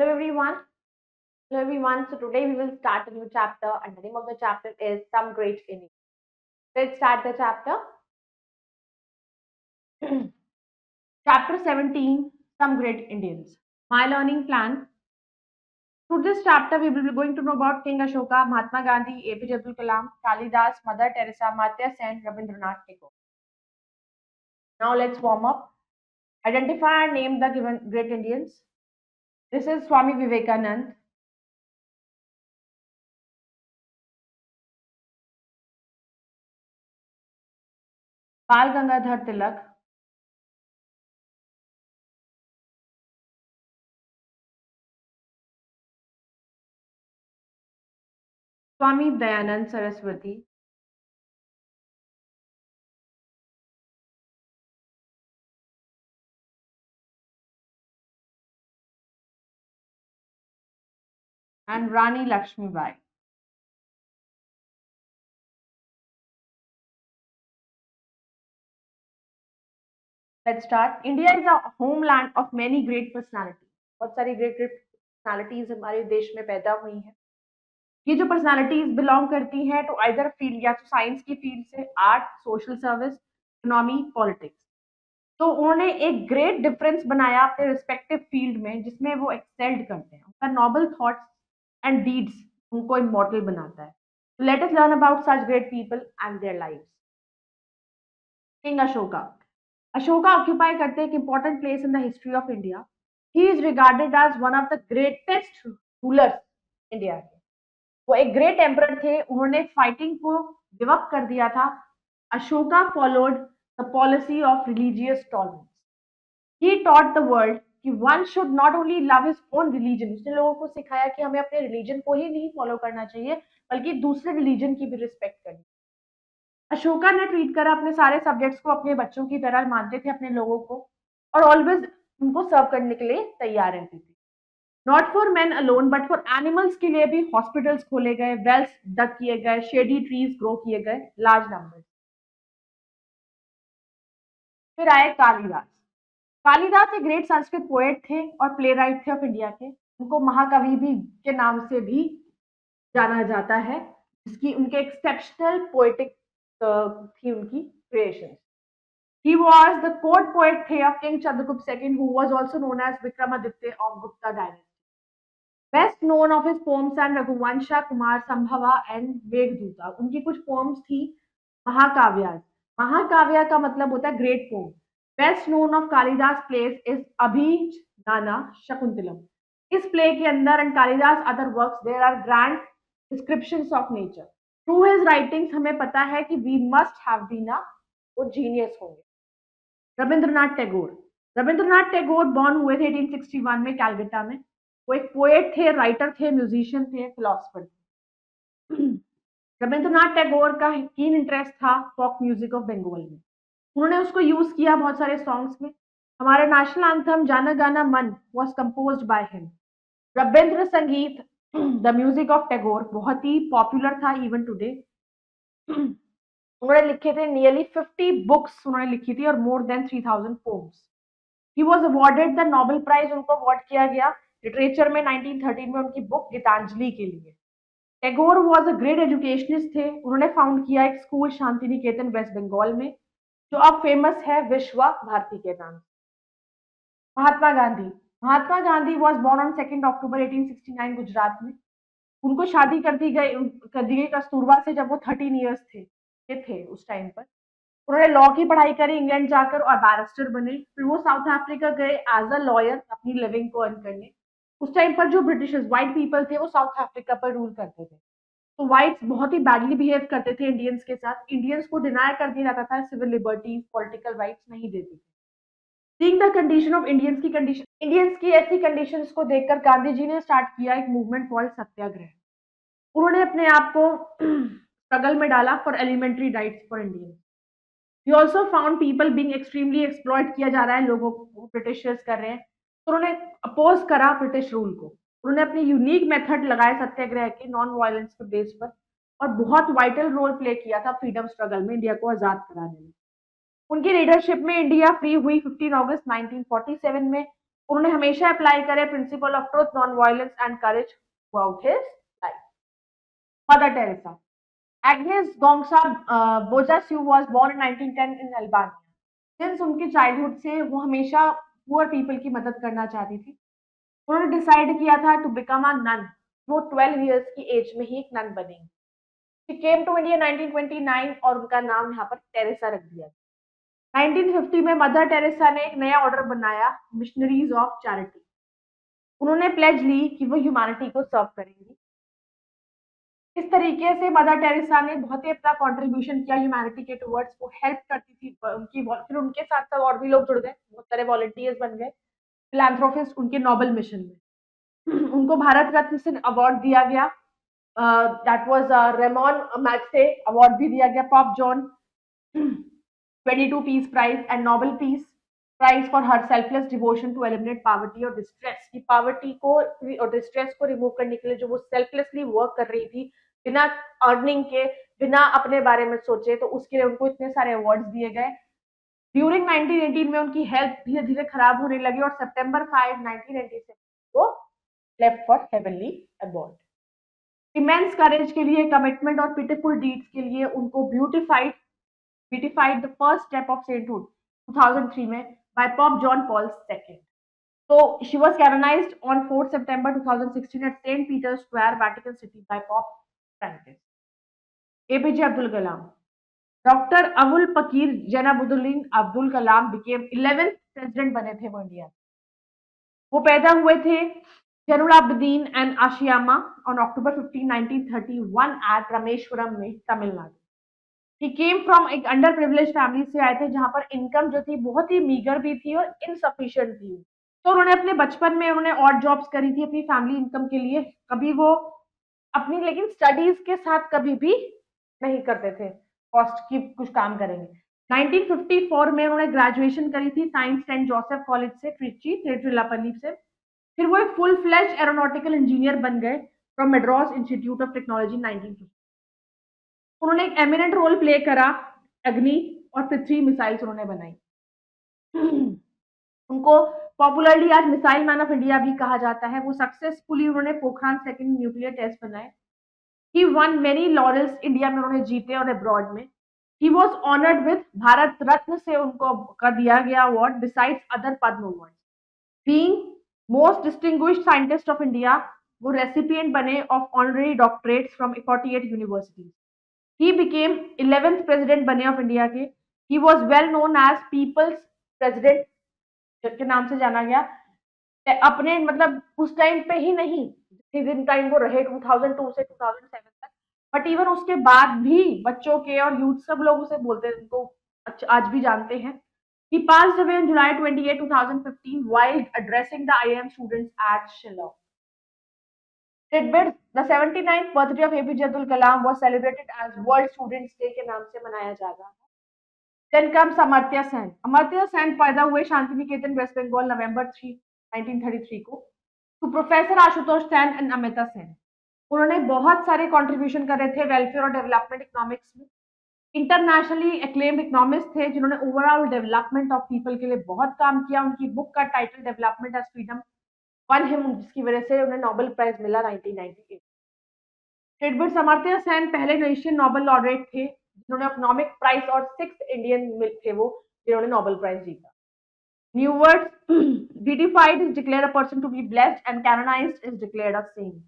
Hello everyone. Hello everyone. So today we will start a new chapter and the name of the chapter is Some Great Indians. Let's start the chapter. Chapter 17, Some Great Indians. My learning plan. Through this chapter we will be going to know about King Ashoka, Mahatma Gandhi, APJ Abdul Kalam, Kalidas, Mother Teresa, Amartya Sen, Rabindranath Tagore. Now let's warm up. Identify and name the given great Indians. This is Swami Vivekanand. Bal Gangadhar Tilak, Swami Dayanand Saraswati, and Rani Lakshmibai. Let's start. India is a homeland of many great personalities. बहुत सारी great personalities हमारे देश में पैदा हुई हैं. ये जो personalities belong करती हैं to either field या तो science की field से, art, social service, economy, politics. तो उन्होंने एक great difference बनाया अपने respective field में जिसमें वो excelled करते हैं. उनका noble thoughts and deeds उनको immortal बनाता है. So let us learn about such great people and their lives. King Ashoka. Ashoka occupy करते एक important place in the history of India. He is regarded as one of the greatest rulers India के. वो एक great emperor थे. उन्होंने fighting को give up कर दिया था. Ashoka followed the policy of religious tolerance. He taught the world कि one should not only love his own religion. उसने लोगों को सिखाया कि हमें अपने religion को ही नहीं follow करना चाहिए बल्कि दूसरे religion की भी respect करनी. अशोका ने ट्रीट करा अपने सारे सब्जेक्ट्स को अपने बच्चों की तरह मानते थे अपने लोगों को और ऑलवेज उनको सर्व करने के लिए तैयार रहते थे. Not for man alone but for animals के लिए भी हॉस्पिटल्स खोले गए, वेल्स डग किए गए, शेडी ट्रीज ग्रो किए गए लार्ज नंबर. फिर आए कालिदास. कालिदास एक ग्रेट संस्कृत पोएट थे और प्ले राइट थे ऑफ इंडिया के. उनको महाकवि भी के नाम से भी जाना जाता है जिसकी उनके एक्सेप्शनल पोएटिक थी उनकी creation. He was the court poet of King Chandragupta II, who was also known as Vikramaditya of Gupta dynasty. Best known of his poems are Raghuvansha, Kumar Sambhava and Meghdoota. उनकी कुछ poems थी महाकाव्यास. महाकाव्य का मतलब होता है great poem. Best known of Kalidas plays is Abhinana Shakuntalam. इस play के अंदर and Kalidas other works there are grand descriptions of nature. Through his writings हमें पता है कि we must have been a वो genius होंगे. रविंद्रनाथ टैगोर. रविंद्रनाथ टैगोर बॉर्न हुए थे 1861 में कैलकाटा में. वो एक पोएट थे, राइटर थे, म्यूजिशियन थे, फिलोसफर थे. रविंद्रनाथ टैगोर का कीन इंटरेस्ट था फोक म्यूजिक ऑफ बंगाल में. उन्होंने उसको यूज किया बहुत सारे सॉन्ग्स में. हमारा नेशनल एंथम जाना गाना मन was composed by him. Ravindra संगीत द म्यूजिक ऑफ टैगोर बहुत ही पॉपुलर था इवन टुडे. उन्होंने लिखे थे नियरली 50 बुक्स उन्होंने लिखी थी और more than 3000 poems. He was awarded the Nobel prize. उनको अवार्ड किया गया लिटरेचर में 1913 में उनकी बुक गीतांजलि के लिए. Tagore was a great educationist थे. उन्होंने फाउंड किया एक स्कूल शांति निकेतन वेस्ट बंगाल में जो अब फेमस है विश्वा भारती के नाम. Mahatma Gandhi. Mahatma Gandhi was born on 2 अक्टूबर 1869 गुजरात में. उनको शादी कर दी गई कस्तूरबा से जब वो 13 इयर्स थे उस टाइम पर. उन्होंने लॉ की पढ़ाई करी इंग्लैंड जाकर और बैरिस्टर बने. फिर वो साउथ अफ्रीका गए एज अ लॉयर अपनी लिविंग को अर्न करने. उस टाइम पर जो ब्रिटिशर्स व्हाइट पीपल थे वो साउथ अफ्रीका पर रूल करते थे. तो व्हाइट्स बहुत ही बैडली बिहेव करते थे इंडियंस के साथ. इंडियंस को डिनाई कर दिया जाता था, सिविल लिबर्टीज पॉलिटिकल राइट्स नहीं देते थे. Seeing the condition of Indians की ऐसी कंडीशंस को देखकर गांधी जी ने स्टार्ट किया एक मूवमेंट कॉल्ड सत्याग्रह. उन्होंने अपने आप को स्ट्रगल में डाला for elementary rights for Indians. He also found people being extremely exploit किया जा रहा है, लोगों को ब्रिटिशर्स कर रहे हैं. तो उन्होंने अपोज करा ब्रिटिश रूल को. उन्होंने अपनी यूनिक मेथड लगाए सत्याग्रह के नॉन वायलेंस के बेस पर और बहुत वाइटल रोल प्ले किया था फ्रीडम स्ट्रगल में इंडिया को आजाद कराने में. उनकी लीडरशिप में इंडिया फ्री हुई 15 अगस्त 1947 में. उन्होंने हमेशा अप्लाई करे principle of truth, non violence and courage through out his life. Mother Teresa Agnes Gongsa Bojasiu was born in 1910 in Albania. Since उनके चाइल्डहुड से वो हमेशा पुअर पीपल की मदद करना चाहती थी। उन्होंने डिसाइड किया था टू बिकम अ नन। वो 12 इयर्स की एज में ही एक नन बनेंगी। शी केम टू इंडिया 1929 और उनका नाम यहाँ पर टेरेसा रख दिया। 1950 में मदर टेरेसा ने एक नया ऑर्डर बनाया, मिशनरीज ऑफ चैरिटी। उन्होंने प्लेज ली कि वो ह्यूमैनिटी को सर्व करेंगी। इस तरीके से मदर टेरेसा ने बहुत ही अपना कंट्रीब्यूशन किया ह्यूमैनिटी के टुवर्ड्स। वो हेल्प करती थी उनकी, फिर उनके साथ साथ और भी लोग जुड़ गए, बहुत सारे वॉलंटियर्स बन गए, फिलैंथ्रोपिस्ट उनके नोबल मिशन में। उनको भारत रत्न से अवार्ड दिया गया, that was Ramon Magsaysay award भी दिया गया, Pope John 22 peace prize and Nobel peace prize for her selfless devotion to eliminate poverty और डिस्ट्रेस। की पॉवर्टी को और डिस्ट्रेस को रिमूव करने के लिए जो वो सेल्फलेसली वर्क कर रही थी, बिना अर्निंग के, बिना अपने बारे में सोचे, तो उसके लिए उनको इतने सारे अवार्ड्स दिए गए। ड्यूरिंग 1918 में उनकी हेल्थ धीरे धीरे खराब होने लगी और सितंबर 5, 1996 को लेफ्ट फॉर हेवनली अबॉर्ड। इमेंस करेज के लिए, कमिटमेंट और पिटिफुल डीड्स के लिए उनको beatified the first step of sainthood 2003 में by Pope John Paul II. So she was canonized on 4 September 2016 at St. Peter's Square, Vatican City by Pope Francis. APJ Abdul Kalam. Dr. Abul Pakir Janabuddin Abdul Kalam became 11th president बने थे वो India. वो पैदा हुए थे Jainulabdeen and Ashiamma on October 15, 1931 at Rameswaram में, Tamil Nadu. He came from एक under privilege family से आए थे, जहां पर इनकम जो थी बहुत ही मीगर भी थी और इनसफिशिएंट थी। तो उन्होंने अपने बचपन में उन्होंने ऑड जॉब्स करी थी अपनी फैमिली इनकम के लिए, कभी वो अपनी, लेकिन स्टडीज के साथ कभी भी नहीं करते थे कॉस्ट की कुछ काम करेंगे। 1954 में उन्होंने ग्रेजुएशन करी थी साइंस सेंट जोसेफ कॉलेज से, ट्रिची तिरुचिरापल्ली से। फिर वो एक फुल फ्लैश एरोनॉटिकल इंजीनियर बन गए from Madras institute of technology 1950। उन्होंने एक एमिनेंट रोल प्ले करा, अग्नि और पृथ्वी मिसाइल्स उन्होंने बनाई। उनको पॉपुलरली आज मिसाइल मैन ऑफ इंडिया भी कहा जाता है। वो सक्सेसफुली उन्होंने पोखरान सेकंड न्यूक्लियर टेस्ट बनाए। He won many laurels, India में उन्होंने जीते और अब्रॉड में। He was honoured with Bharat Ratna से उनको का दिया गया award besides other Padma award. Being most distinguished scientist of India, वो रेसिपिएंट बने of honorary doctorates from 48 universities. He became 11th president बने ऑफ इंडिया के। He was well known as People's President के नाम से जाना गया। अपने मतलब उस टाइम पे ही नहीं, जितने टाइम वो रहे 2002 से 2007 तक, बट इवन उसके बाद भी बच्चों के और यूथ सब लोग उसे बोलते हैं, उनको आज भी जानते हैं। He passed away on July 28, 2015 while addressing the IIM students at Shillong. Tidbits: The 79th birthday of APJ Abdul Kalam was celebrated as World Students Day के नाम से मनाया जा रहा है। Then comes Amartya Sen. अमर्त्य सेन पैदा हुए शांति निकेतन, वेस्ट बंगाल, नवंबर 3, 1933 को। तो प्रोफेसर आशुतोष सेन एंड अमिता सेन, उन्होंने बहुत सारे कंट्रीब्यूशन करे थे वेलफेयर और डेवलपमेंट इकोनॉमिक्स में। इंटरनेशनली एक्लेम्ड इकोनॉमिस्ट थे जिन्होंने ओवरऑल डेवलपमेंट ऑफ पीपल के लिए बहुत काम किया। उनकी बुक का title development as freedom won him, जिसकी वजह से उन्हें नोबेल प्राइज मिला 1998। टिडबिट्स: अमर्त्य सेन पहले एशियन नोबेल लॉरेट थे जिन्होंने इकोनॉमिक प्राइज और 6 इंडियन थे वो जिन्होंने नोबेल प्राइज जीता। New words: beatified is declared a person to be blessed and canonized is declared a saint.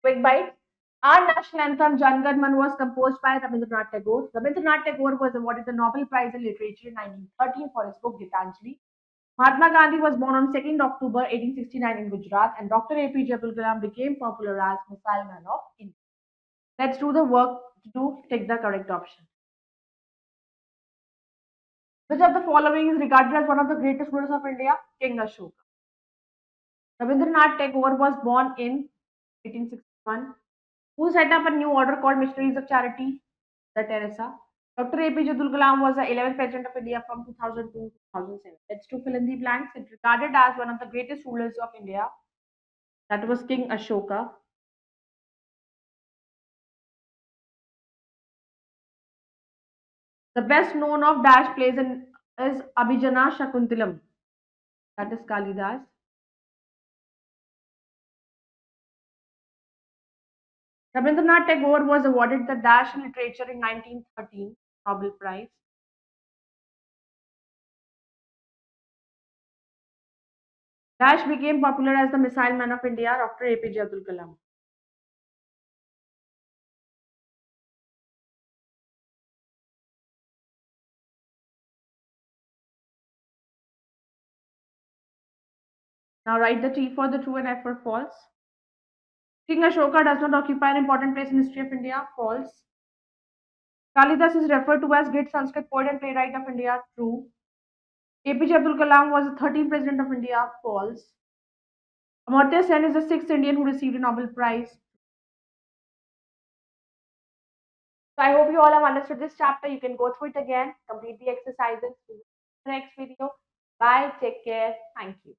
Quick bite: our national anthem Jan Gan Man was composed by Rabindranath Tagore. Rabindranath Tagore was awarded the Nobel Prize in Literature in 1913 for his book Gitanjali. Mahatma Gandhi was born on 2nd October 1869 in Gujarat, and Dr. APJ Abdul Kalam became popular as Missile Man of India. Let's do the work to take the correct option. Which of the following is regarded as one of the greatest rulers of India? King Ashoka. Rabindranath Tagore was born in 1861. Who set up a new order called Missionaries of Charity? The Teresa. Dr. APJ Abdul Kalam was the 11th president of India from 2002 to 2007. Let's do fill in the blanks. It's regarded as one of the greatest rulers of India. That was King Ashoka. The best known of Dash plays in is Abhijana Shakuntalam. That is Kalidas. Rabindranath Tagore was awarded the Dash in Literature in 1913 Nobel Prize. Dash became popular as the Missile Man of India after APJ Abdul Kalam. Now write the T for the true and F for false. King Ashoka does not occupy an important place in history of India. False. Kalidas is referred to as great Sanskrit poet and playwright of India. True. APJ Abdul Kalam was the 13th president of India. False. Amartya Sen is the sixth Indian who received a Nobel Prize. So I hope you all have understood this chapter. You can go through it again, complete the exercises. See you in the next video. Bye. Take care. Thank you.